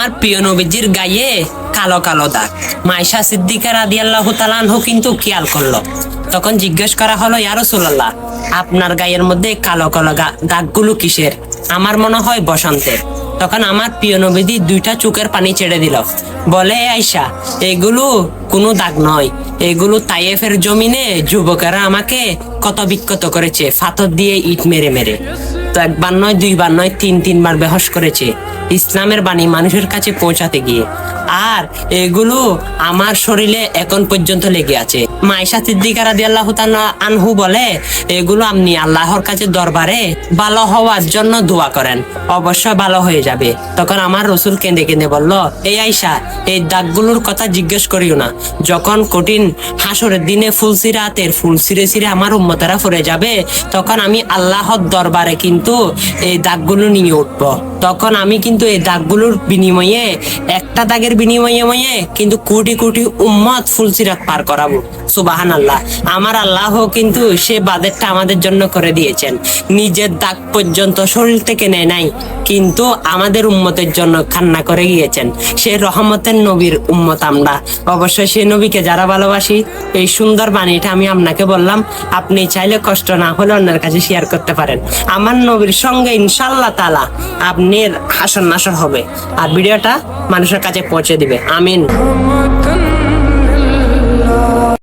আমার প্রিয় নবীজির গায়ে কালো কালো দাগ। মাইশা সিদ্দিকা রাদিয়াল্লাহু তাআলা আনহু কিন্তু খেয়াল করলো। তখন জিজ্ঞেস করা হলো, ইয়া রাসূলুল্লাহ, আপনার গায়ের মধ্যে কালো কালো দাগগুলো কিসের? আমার মনে হয় বসন্তের। তখন আমার প্রিয় নবীজি দুইটা চোখের পানি ছেড়ে দিল, বলে, আয়েশা, এগুলো কোনো দাগ নয়, এগুলো তায়েফের জমিনে যুবকেরা আমাকে কত বিক্ষত করেছে, পাথর দিয়ে ইট মেরে মেরে। তো একবার নয়, দুইবার নয়, তিনবার বেহস করেছে ইসলামের বাণী মানুষের কাছে পৌঁছাতে গিয়ে। আর এগুলো আমার শরীরে এখন পর্যন্ত লেগে আছে। মাইশা সিদ্দিকা রাদিয়াল্লাহু তাআলা আনহু বলে, এগুলো আপনি আল্লাহর কাছে দরবারে ভালো হওয়ার জন্য দোয়া করেন, অবশ্যই ভালো হয়ে যাবে। তখন আমার রাসূল কেঁদে কেঁদে বলল, এই আয়েশা, এই দাগগুলোর কথা জিজ্ঞেস করিও না। যখন কঠিন হাসরের দিনে ফুলসিরাতের ফুল ছিঁড়ে ছিঁড়ে আমার উম্মতেরা পড়ে যাবে, তখন আমি আল্লাহর দরবারে কিন্তু এই দাগগুলো নিয়ে উঠবো। তখন আমি কিন্তু এই দাগগুলোর বিনিময়ে, একটা দাগের বিনিময়ে কিন্তু কোটি কোটি উম্মত ফুলসিরাত পার করাবো। সুবহানাল্লাহ। আমার আল্লাহ কিন্তু সে বাদেরটা আমাদের জন্য করে দিয়েছেন। নিজের দাগ পর্যন্ত শরীর থেকে নেয় নাই, কিন্তু আমাদের উম্মতের জন্য কান্না করে গিয়েছেন। সে রহমতের নবীর উম্মত আমরা। অবশ্যই সেই নবীকে যারা ভালোবাসি, এই সুন্দর বাণীটা আমি আপনাকে বললাম। আপনি চাইলে কষ্ট না হলে অন্যের কাছে শেয়ার করতে পারেন। আমার নবীর সঙ্গে ইনশাআল্লাহ তাআলা আপনার হাসর নাসর হবে, আর ভিডিওটা মানুষের কাছে পৌঁছে দিবে। আমিন।